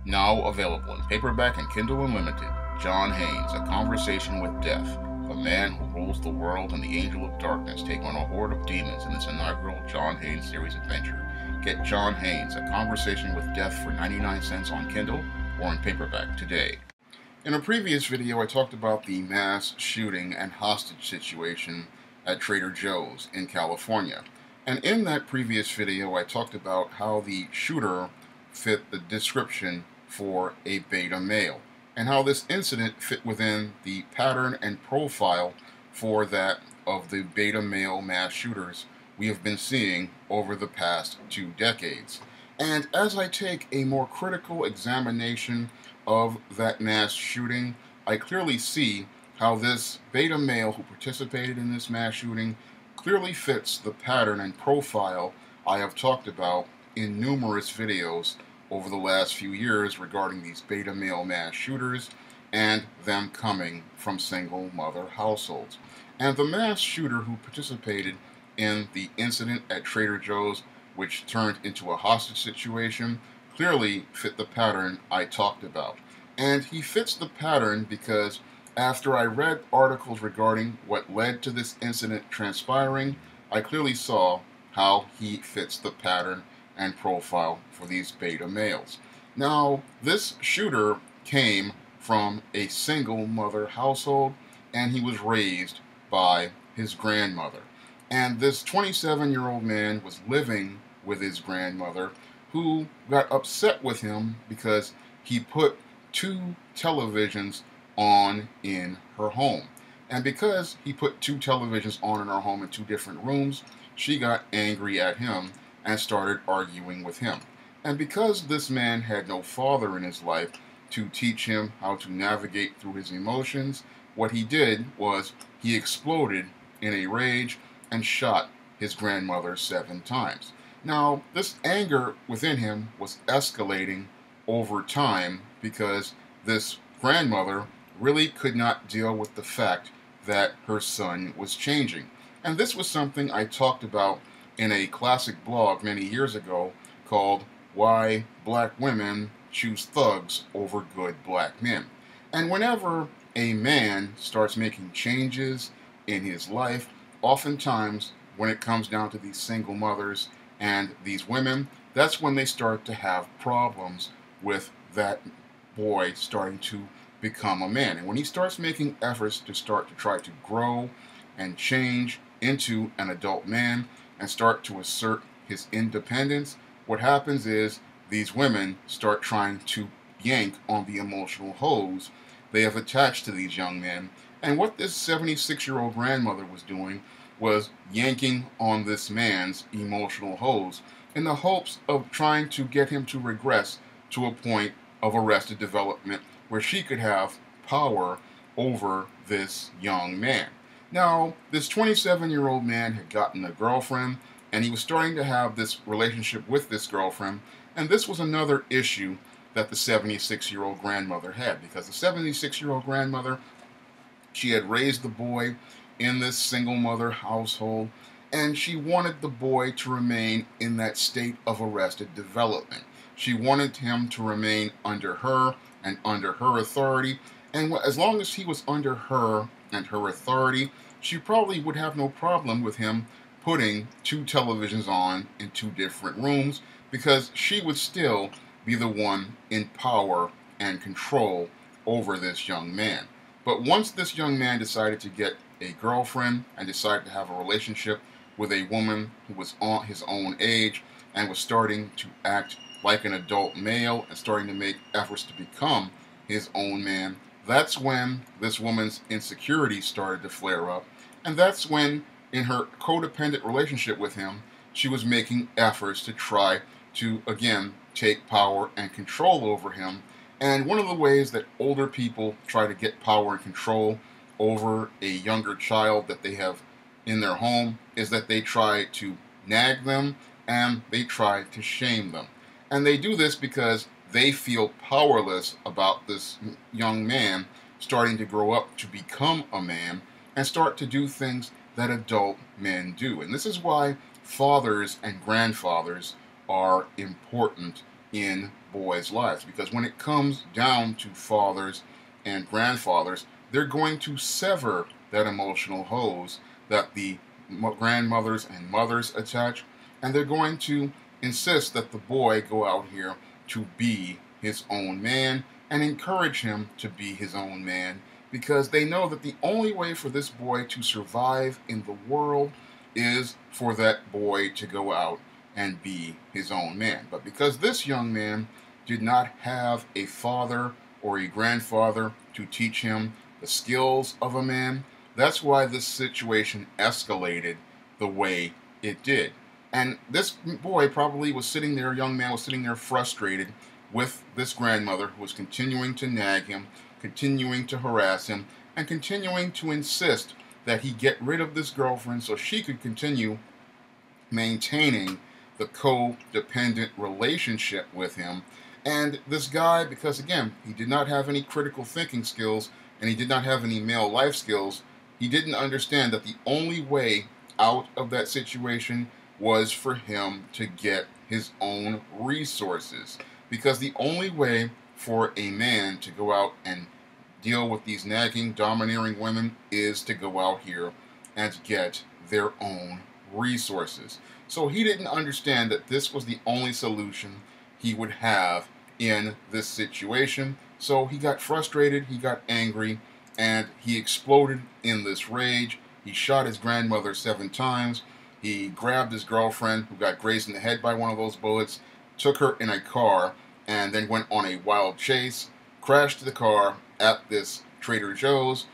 Now available in paperback and Kindle Unlimited, John Haynes, A Conversation with Death. The man who rules the world and the angel of darkness take on a horde of demons in this inaugural John Haynes series adventure. Get John Haynes, A Conversation with Death for 99 cents on Kindle or in paperback today. In a previous video, I talked about the mass shooting and hostage situation at Trader Joe's in California. And in that previous video, I talked about how the shooter fit the description for a beta male, and how this incident fit within the pattern and profile for that of the beta male mass shooters we have been seeing over the past 2 decades. And as I take a more critical examination of that mass shooting, I clearly see how this beta male who participated in this mass shooting clearly fits the pattern and profile I have talked about in numerous videos over the last few years regarding these beta male mass shooters and them coming from single mother households. And the mass shooter who participated in the incident at Trader Joe's, which turned into a hostage situation, clearly fit the pattern I talked about. And he fits the pattern because after I read articles regarding what led to this incident transpiring, I clearly saw how he fits the pattern and profile for these beta males. Now, this shooter came from a single mother household, and he was raised by his grandmother. And this 27-year-old man was living with his grandmother, who got upset with him because he put 2 televisions on in her home. And because he put 2 televisions on in her home in 2 different rooms, she got angry at him and started arguing with him. And because this man had no father in his life to teach him how to navigate through his emotions, what he did was he exploded in a rage and shot his grandmother 7 times. Now, this anger within him was escalating over time because this grandmother really could not deal with the fact that her son was changing. And this was something I talked about in a classic blog many years ago called Why Black Women Choose Thugs Over Good Black Men. And whenever a man starts making changes in his life, oftentimes when it comes down to these single mothers and these women, that's when they start to have problems with that boy starting to become a man. And when he starts making efforts to try to grow and change into an adult man, and start to assert his independence, what happens is these women start trying to yank on the emotional hose they have attached to these young men. And what this 76-year-old grandmother was doing was yanking on this man's emotional hose in the hopes of trying to get him to regress to a point of arrested development where she could have power over this young man. Now, this 27-year-old man had gotten a girlfriend, and he was starting to have this relationship with this girlfriend, and this was another issue that the 76-year-old grandmother had, because the 76-year-old grandmother, she had raised the boy in this single mother household, and she wanted the boy to remain in that state of arrested development. She wanted him to remain under her and under her authority, and as long as he was under her and her authority, she probably would have no problem with him putting 2 televisions on in 2 different rooms, because she would still be the one in power and control over this young man. But once this young man decided to get a girlfriend and decided to have a relationship with a woman who was on his own age and was starting to act like an adult male and starting to make efforts to become his own man, that's when this woman's insecurity started to flare up. And that's when, in her codependent relationship with him, she was making efforts to try to, again, take power and control over him. And one of the ways that older people try to get power and control over a younger child that they have in their home is that they try to nag them and they try to shame them. And they do this because they feel powerless about this young man starting to grow up to become a man and start to do things that adult men do. And this is why fathers and grandfathers are important in boys' lives. Because when it comes down to fathers and grandfathers, they're going to sever that emotional hose that the grandmothers and mothers attach, and they're going to insist that the boy go out here to be his own man and encourage him to be his own man, because they know that the only way for this boy to survive in the world is for that boy to go out and be his own man. But because this young man did not have a father or a grandfather to teach him the skills of a man, that's why this situation escalated the way it did. And this boy probably was sitting there, young man was sitting there frustrated with this grandmother who was continuing to nag him, continuing to harass him, and continuing to insist that he get rid of this girlfriend so she could continue maintaining the codependent relationship with him. And this guy, because again, he did not have any critical thinking skills and he did not have any male life skills, he didn't understand that the only way out of that situation was for him to get his own resources. Because the only way for a man to go out and deal with these nagging, domineering women is to go out here and get their own resources. So he didn't understand that this was the only solution he would have in this situation. So he got frustrated, he got angry, and he exploded in this rage. He shot his grandmother 7 times. He grabbed his girlfriend, who got grazed in the head by one of those bullets, took her in a car, and then went on a wild chase, crashed the car at this Trader Joe's,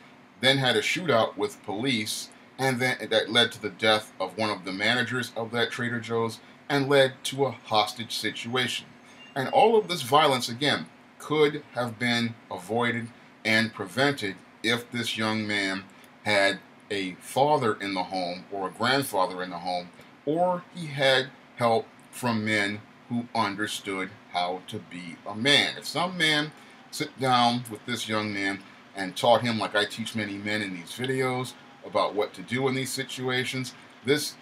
then had a shootout with police, and then that led to the death of one of the managers of that Trader Joe's and led to a hostage situation. And all of this violence, again, could have been avoided and prevented if this young man had a father in the home or a grandfather in the home, or he had help from men who understood how to be a man. If some man sit down with this young man and taught him, like I teach many men in these videos, about what to do in these situations,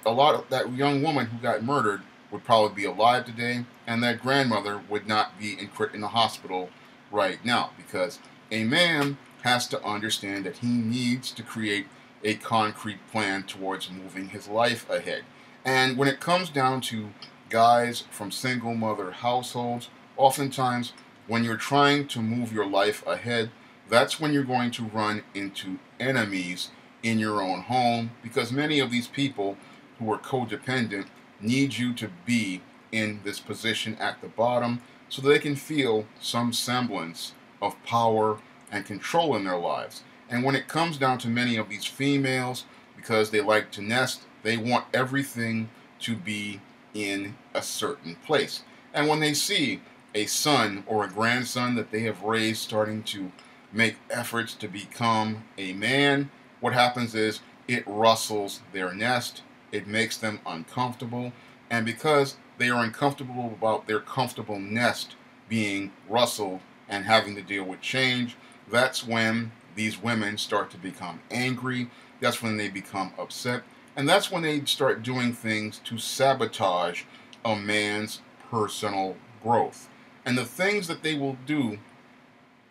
a lot of that young woman who got murdered would probably be alive today, and that grandmother would not be in the hospital right now, because a man has to understand that he needs to create a concrete plan towards moving his life ahead. And when it comes down to guys from single mother households, oftentimes when you're trying to move your life ahead, that's when you're going to run into enemies in your own home, because many of these people who are codependent need you to be in this position at the bottom so they can feel some semblance of power and control in their lives. And when it comes down to many of these females, because they like to nest, they want everything to be in a certain place. And when they see a son or a grandson that they have raised starting to make efforts to become a man, what happens is it rustles their nest, it makes them uncomfortable, and because they are uncomfortable about their comfortable nest being rustled and having to deal with change, that's when these women start to become angry, that's when they become upset, and that's when they start doing things to sabotage a man's personal growth. And the things that they will do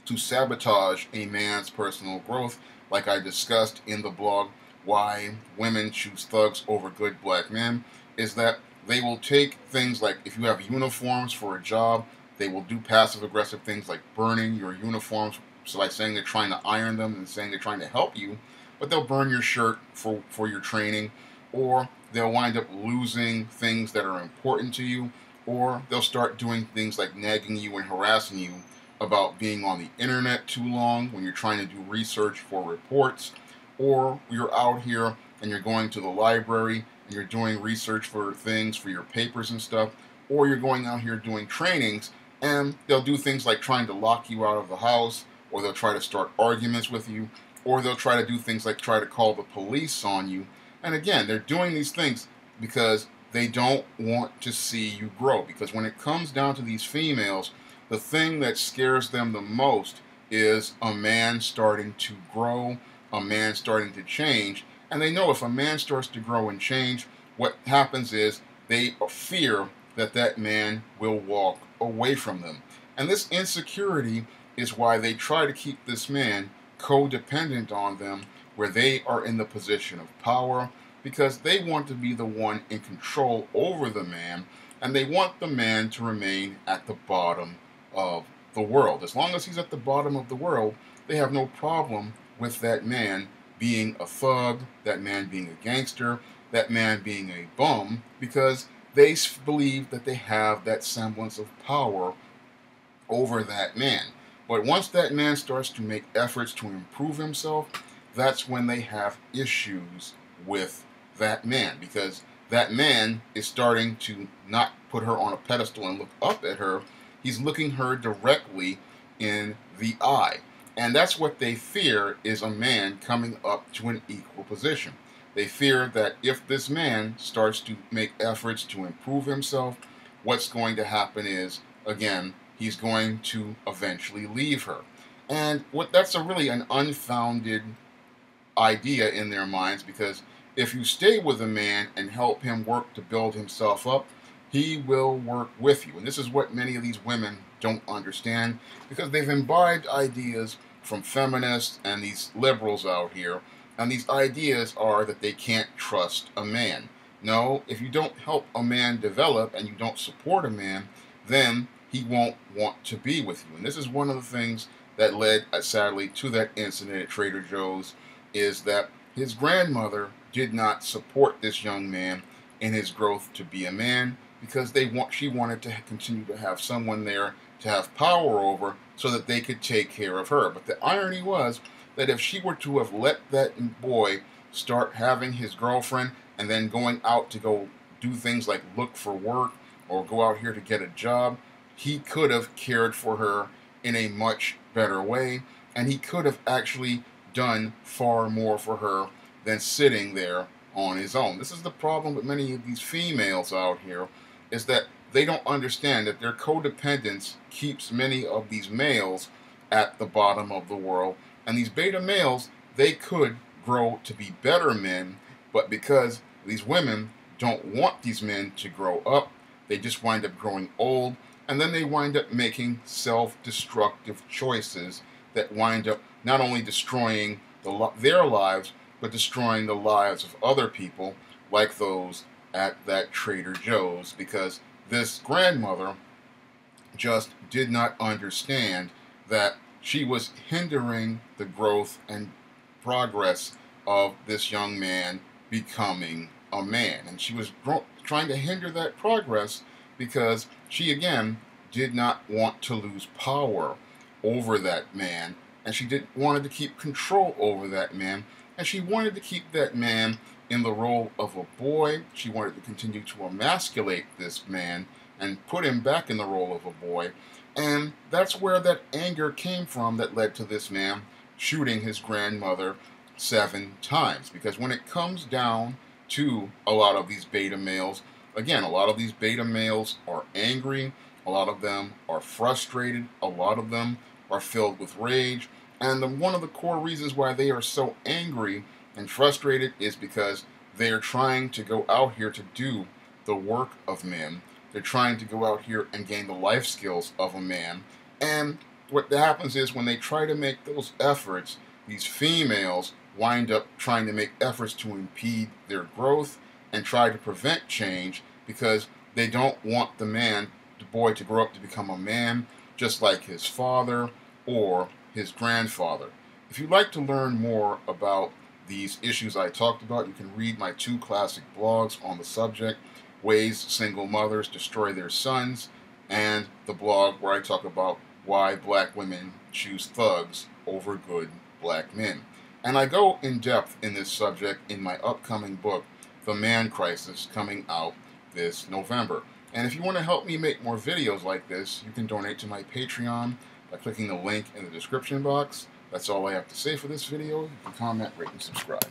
to sabotage a man's personal growth, like I discussed in the blog, Why Women Choose Thugs Over Good Black Men, is that they will take things like, if you have uniforms for a job, they will do passive-aggressive things like burning your uniforms, so like saying they're trying to iron them and saying they're trying to help you, but they'll burn your shirt for your training, or they'll wind up losing things that are important to you, or they'll start doing things like nagging you and harassing you about being on the internet too long when you're trying to do research for reports, or you're out here and you're going to the library and you're doing research for things for your papers and stuff, or you're going out here doing trainings, and they'll do things like trying to lock you out of the house, or they'll try to start arguments with you, or they'll try to do things like try to call the police on you. And again, they're doing these things because they don't want to see you grow. Because when it comes down to these females, the thing that scares them the most is a man starting to grow, a man starting to change. And they know if a man starts to grow and change, what happens is they fear that that man will walk away from them. And this insecurity is why they try to keep this man codependent on them, where they are in the position of power, because they want to be the one in control over the man, and they want the man to remain at the bottom of the world. As long as he's at the bottom of the world, they have no problem with that man being a thug, that man being a gangster, that man being a bum, because they believe that they have that semblance of power over that man. But once that man starts to make efforts to improve himself, that's when they have issues with that man, because that man is starting to not put her on a pedestal and look up at her. He's looking her directly in the eye. And that's what they fear, is a man coming up to an equal position. They fear that if this man starts to make efforts to improve himself, what's going to happen is, again, he's going to eventually leave her. And that's really an unfounded idea in their minds, because if you stay with a man and help him work to build himself up, he will work with you. And this is what many of these women don't understand, because they've imbibed ideas from feminists and these liberals out here, and these ideas are that they can't trust a man. No, if you don't help a man develop and you don't support a man, then he won't want to be with you. And this is one of the things that led, sadly, to that incident at Trader Joe's, is that his grandmother did not support this young man in his growth to be a man, because she wanted to continue to have someone there to have power over so that they could take care of her. But the irony was that if she were to have let that boy start having his girlfriend and then going out to go do things like look for work or go out here to get a job, he could have cared for her in a much better way, and he could have actually done far more for her than sitting there on his own. This is the problem with many of these females out here, is that they don't understand that their codependence keeps many of these males at the bottom of the world. And these beta males, they could grow to be better men, but because these women don't want these men to grow up, they just wind up growing old, and then they wind up making self-destructive choices that wind up not only destroying their lives, but destroying the lives of other people, like those at that Trader Joe's, because this grandmother just did not understand that she was hindering the growth and progress of this young man becoming a man. And she was trying to hinder that progress because she, again, did not want to lose power over that man, and she wanted to keep control over that man, and she wanted to keep that man in the role of a boy. She wanted to continue to emasculate this man and put him back in the role of a boy. And that's where that anger came from that led to this man shooting his grandmother 7 times. Because when it comes down to a lot of these beta males, again, a lot of these beta males are angry, a lot of them are frustrated, a lot of them are filled with rage. And one of the core reasons why they are so angry and frustrated is because they are trying to go out here to do the work of men. They're trying to go out here and gain the life skills of a man. And what happens is, when they try to make those efforts, these females wind up trying to make efforts to impede their growth and try to prevent change, because they don't want the boy to grow up to become a man just like his father or his grandfather. If you'd like to learn more about these issues I talked about, you can read my 2 classic blogs on the subject: Ways Single Mothers Destroy Their Sons, and the blog where I talk about why black women choose thugs over good black men. And I go in depth in this subject in my upcoming book, The Man Crisis, coming out this November. And if you want to help me make more videos like this, you can donate to my Patreon by clicking the link in the description box. That's all I have to say for this video. You can comment, rate, and subscribe.